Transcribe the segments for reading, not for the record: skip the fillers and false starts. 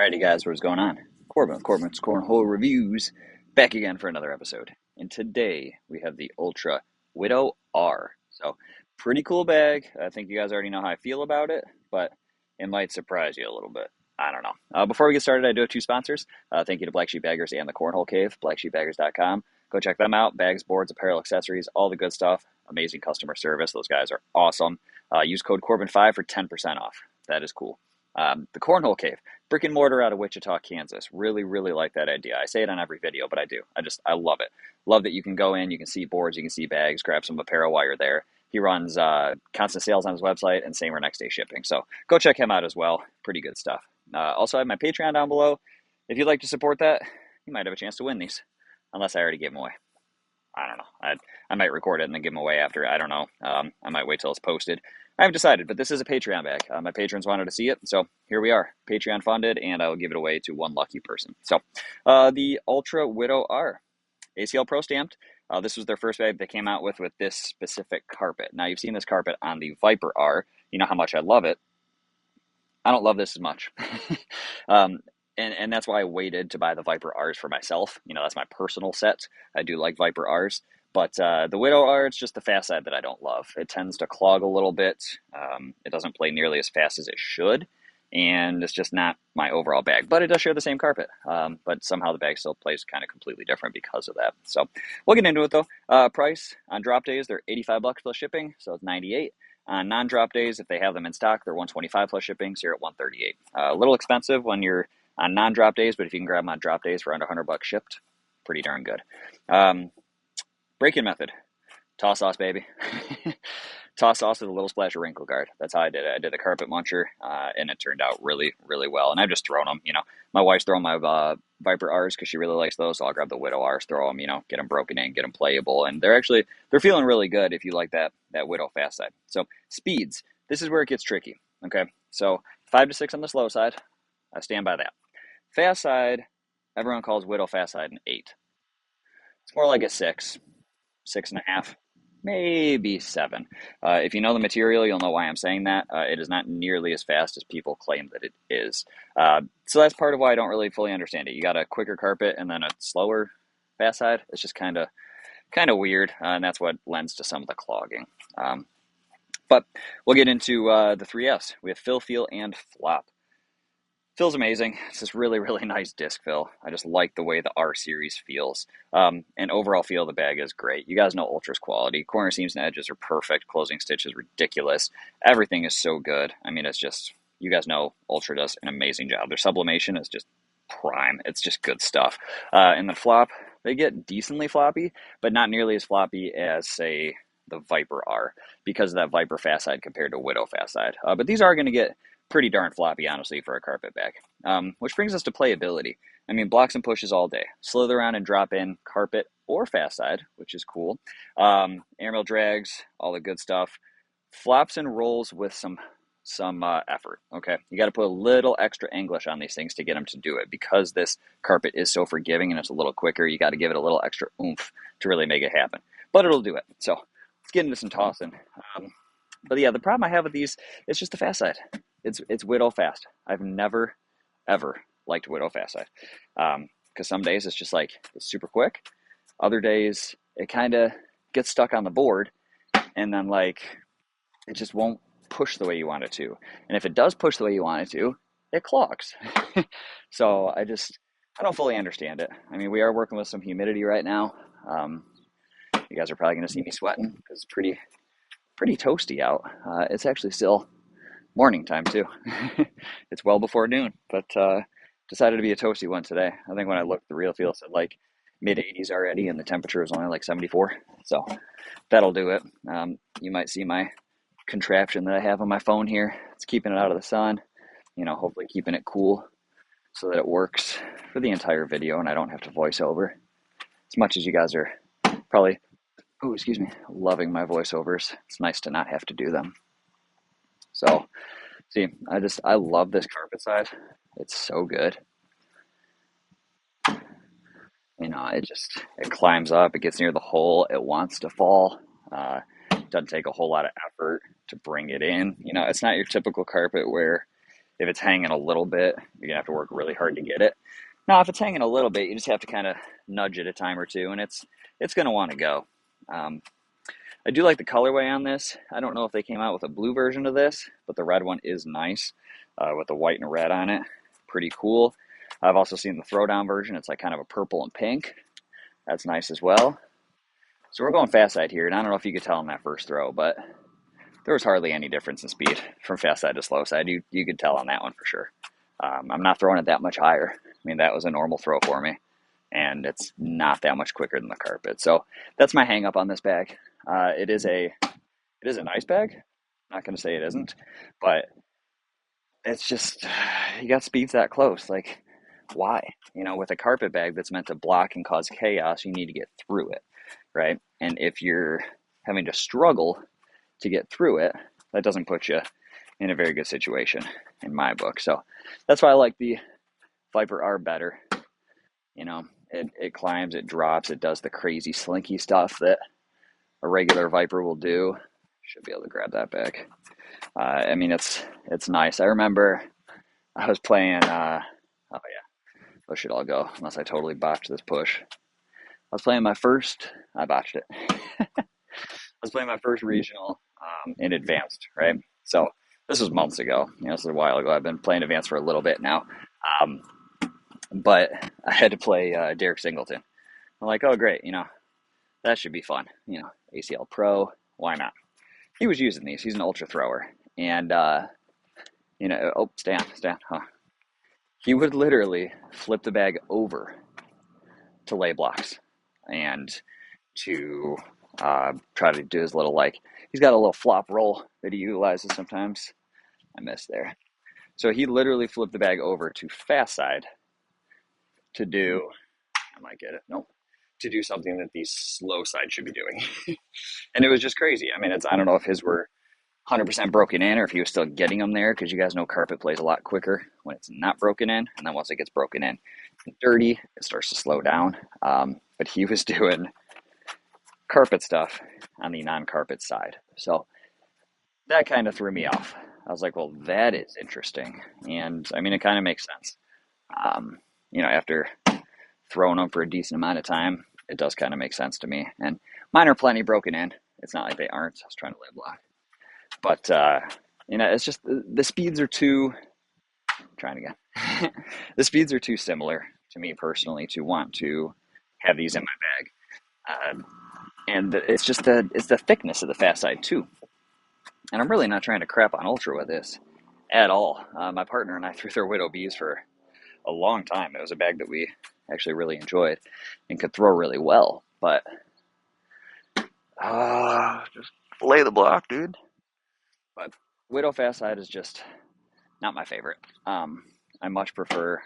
Alrighty, guys, what's going on? Corbin with Corbin's Cornhole Reviews, back again for another episode. And today we have the Ultra Widow R. So, pretty cool bag. I think you guys already know how I feel about it, but it might surprise you a little bit. I don't know. Before we get started, I do have two sponsors. Thank you to Black Sheep Baggers and the Cornhole Cave, blacksheepbaggers.com. Go check them out. Bags, boards, apparel, accessories, all the good stuff. Amazing customer service. Those guys are awesome. Use code Corbin5 for 10% off. That is cool. The Cornhole Cave, brick and mortar out of Wichita, Kansas. Really, really like that idea. I say it on every video, but I do. I love it. Love that you can go in, you can see boards, you can see bags, grab some apparel while you're there. He runs constant sales on his website and same or next day shipping. So go check him out as well. Pretty good stuff. Also, I have my Patreon down below. If you'd like to support that, you might have a chance to win these, unless I already gave them away. I don't know. I might record it and then give them away after. I don't know. I might wait till it's posted. I haven't decided, but this is a Patreon bag. My patrons wanted to see it, so here we are. Patreon funded, and I will give it away to one lucky person. So, the Ultra Widow R. ACL Pro stamped. This was their first bag they came out with this specific carpet. Now, you've seen this carpet on the Viper R. You know how much I love it. I don't love this as much. And that's why I waited to buy the Viper R's for myself. You know, that's my personal set. I do like Viper R's. But the Widow R, it's just the fast side that I don't love. It tends to clog a little bit. It doesn't play nearly as fast as it should. And it's just not my overall bag. But it does share the same carpet. But somehow the bag still plays kind of completely different because of that. So we'll get into it though. Price on drop days, they're $85 plus shipping. So it's $98. On non-drop days, if they have them in stock, they're $125 plus shipping. So you're at $138. A little expensive when you're on non-drop days, but if you can grab them on drop days for under $100 shipped, pretty darn good. Break-in method, toss sauce, baby. Toss sauce with a little splash of wrinkle guard. That's how I did it. I did the carpet muncher, and it turned out really, really well. And I've just thrown them. You know, my wife's throwing my Viper R's because she really likes those, so I'll grab the Widow R's, throw them, you know, get them broken in, get them playable, and they're feeling really good if you like that Widow fast side. So speeds, this is where it gets tricky. Okay, so 5 to 6 on the slow side. I stand by that. Fast side, everyone calls Widow fast side an 8. It's more like a 6, 6.5, maybe 7. If you know the material, you'll know why I'm saying that. It is not nearly as fast as people claim that it is. So that's part of why I don't really fully understand it. You got a quicker carpet and then a slower fast side. It's just kind of weird, and that's what lends to some of the clogging. But we'll get into the 3Fs. We have fill, feel, and flop. Feels amazing. It's this really, really nice disc fill. I just like the way the R series feels. And overall feel of the bag is great. You guys know Ultra's quality. Corner seams and edges are perfect. Closing stitch is ridiculous. Everything is so good. I mean, it's just, you guys know Ultra does an amazing job. Their sublimation is just prime. It's just good stuff. And the flop, they get decently floppy, but not nearly as floppy as, say, the Viper R because of that Viper fast side compared to Widow fast side. But these are going to get pretty darn floppy, honestly, for a carpet bag. Which brings us to playability. I mean, blocks and pushes all day. Slither around and drop in carpet or fast side, which is cool. Airmail drags, all the good stuff. Flops and rolls with some effort. Okay, you got to put a little extra English on these things to get them to do it because this carpet is so forgiving and it's a little quicker. You got to give it a little extra oomph to really make it happen, but it'll do it. So let's get into some tossing. But yeah, the problem I have with these is just the fast side. It's Widow fast. I've never, ever liked Widow fast side. Because some days it's just like, it's super quick. Other days it kind of gets stuck on the board and then like, it just won't push the way you want it to. And if it does push the way you want it to, it clogs. So I don't fully understand it. I mean, we are working with some humidity right now. You guys are probably going to see me sweating because it's pretty toasty out. It's actually still morning time too. It's well before noon, but decided to be a toasty one today. I think when I looked, the real feel said like mid 80s already, and the temperature is only like 74. So that'll do it. You might see my contraption that I have on my phone here. It's keeping it out of the sun, you know, hopefully keeping it cool so that it works for the entire video and I don't have to voice over. As much as you guys are probably, loving my voiceovers, it's nice to not have to do them. So, see, I love this carpet side. It's so good. You know, it climbs up, it gets near the hole, it wants to fall. It doesn't take a whole lot of effort to bring it in. You know, it's not your typical carpet where If it's hanging a little bit, you're gonna have to work really hard to get it. Now, if it's hanging a little bit, you just have to kind of nudge it a time or two, and it's gonna want to go. Um, I do like the colorway on this. I don't know if they came out with a blue version of this, but the red one is nice with the white and red on it. Pretty cool. I've also seen the throwdown version. It's like kind of a purple and pink. That's nice as well. So we're going fast side here, and I don't know if you could tell on that first throw, but there was hardly any difference in speed from fast side to slow side. You could tell on that one for sure. I'm not throwing it that much higher. I mean, that was a normal throw for me, and it's not that much quicker than the carpet. So that's my hang up on this bag. It is a nice bag. I'm not going to say it isn't, but it's just, you got speeds that close. Like, why? With a carpet bag that's meant to block and cause chaos, you need to get through it, right? And if you're having to struggle to get through it, that doesn't put you in a very good situation in my book. So that's why I like the Viper R better. It climbs, it drops, it does the crazy slinky stuff that a regular Viper will do. Should be able to grab that back. I mean, it's nice. I remember I was playing, oh yeah, push should all go, unless I totally botched this push. I was playing I botched it. I was playing my first regional in advanced, right? So this was months ago. This is a while ago. I've been playing advanced for a little bit now. But I had to play Derek Singleton. I'm like, oh, great. That should be fun. ACL Pro. Why not? He was using these. He's an ultra thrower. And, stay on. Huh. He would literally flip the bag over to lay blocks and to try to do his little, he's got a little flop roll that he utilizes sometimes. I missed there. So he literally flipped the bag over to fast side to do, I might get it, nope, to do something that the slow side should be doing. And it was just crazy. I mean, I don't know if his were 100% broken in or if he was still getting them there, because you guys know carpet plays a lot quicker when it's not broken in. And then once it gets broken in and dirty, it starts to slow down. But he was doing carpet stuff on the non-carpet side. So that kind of threw me off. I was like, well, that is interesting. And I mean, it kind of makes sense. After throwing them for a decent amount of time, it does kind of make sense to me. And mine are plenty broken in. It's not like they aren't. I was trying to lay block. But, it's just the speeds are too, trying again. The speeds are too similar to me personally to want to have these in my bag. And it's just it's the thickness of the fast side too. And I'm really not trying to crap on Ultra with this at all. My partner and I threw their Widow Bs for a long time. It was a bag that we actually really enjoyed and could throw really well. But just lay the block, dude. But Widow fast side is just not my favorite. I much prefer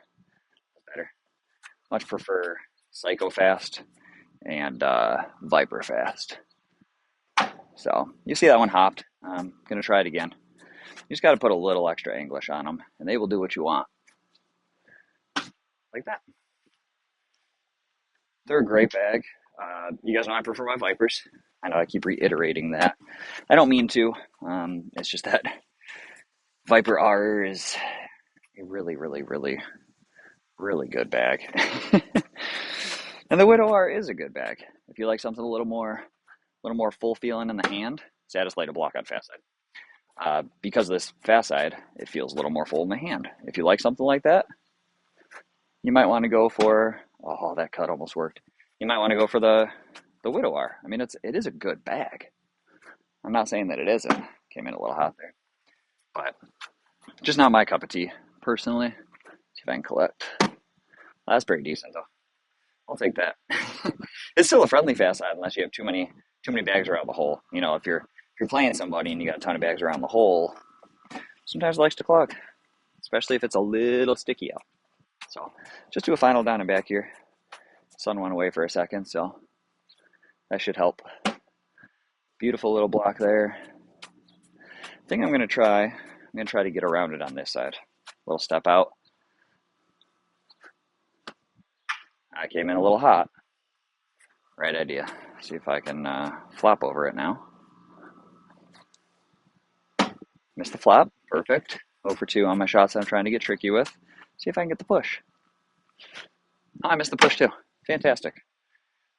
Psycho fast and Viper fast. So you see that one hopped. I'm gonna try it again. You just got to put a little extra English on them, and they will do what you want. Like that. They're a great bag. You guys know I prefer my Vipers. I know I keep reiterating that. I don't mean to. It's just that Viper R is a really, really, really, really good bag. And the Widow R is a good bag. If you like something a little more full feeling in the hand, Saddest Light to block on fast side. Because of this fast side, it feels a little more full in the hand. If you like something like that, you might want to go for, oh, that cut almost worked. You might want to go for the Widow R. I mean, it is a good bag. I'm not saying that it isn't. Came in a little hot there. But just not my cup of tea, personally. See if I can collect. That's pretty decent, though. I'll take that. It's still a friendly fast side unless you have too many bags around the hole. If you're playing somebody and you got a ton of bags around the hole, sometimes it likes to clog, especially if it's a little sticky out. So just do a final down and back here. Sun went away for a second, so that should help. Beautiful little block there. I think I'm going to try to get around it on this side. A little step out. I came in a little hot. Right idea. See if I can flop over it now. Missed the flop. Perfect. 0 for 2 on my shots that I'm trying to get tricky with. See if I can get the push. Oh, I missed the push too. Fantastic.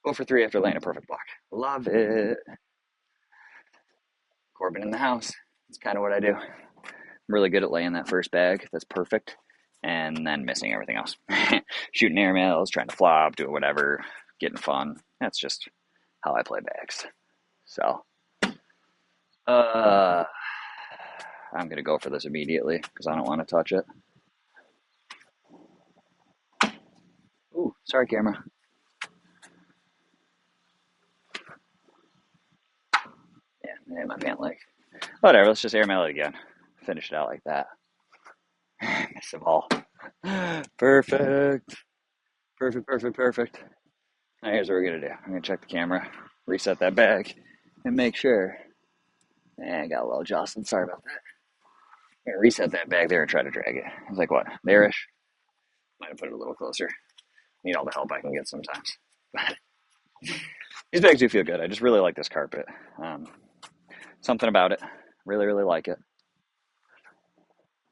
0 for 3 after laying a perfect block. Love it. Corbin in the house. That's kind of what I do. I'm really good at laying that first bag. That's perfect. And then missing everything else. Shooting airmails, trying to flop, doing whatever, getting fun. That's just how I play bags. So, I'm going to go for this immediately because I don't want to touch it. Ooh, sorry, camera. Yeah, my pant leg. Whatever, let's just airmail it again. Finish it out like that. Miss the ball. Perfect. Perfect, perfect, perfect. Now here's what we're going to do. I'm going to check the camera, reset that bag, and make sure. I got a little jostled. Sorry about that. I'm going to reset that bag there and try to drag it. I was like, what? There-ish? Might have put it a little closer. Need all the help I can get sometimes. But these bags do feel good. I just really like this carpet. Something about it. Really, really like it.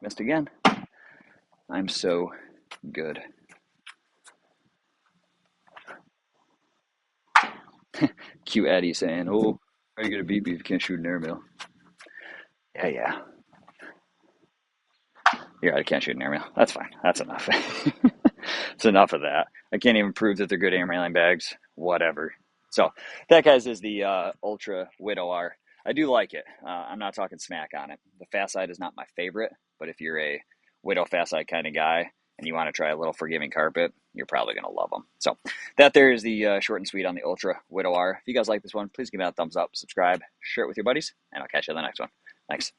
Missed again. I'm so good. Cute Eddie saying, oh, how are you going to beat me if you can't shoot an airmail? Yeah. You're right, I can't shoot an airmail. That's fine. That's enough. It's enough of that. I can't even prove that they're good airmailing bags. Whatever. So that, guys, is the Ultra Widow R. I do like it. I'm not talking smack on it. The fast side is not my favorite, but if you're a Widow fast side kind of guy and you want to try a little forgiving carpet, you're probably going to love them. So that there is the short and sweet on the Ultra Widow R. If you guys like this one, please give me a thumbs up, subscribe, share it with your buddies, and I'll catch you on the next one. Thanks.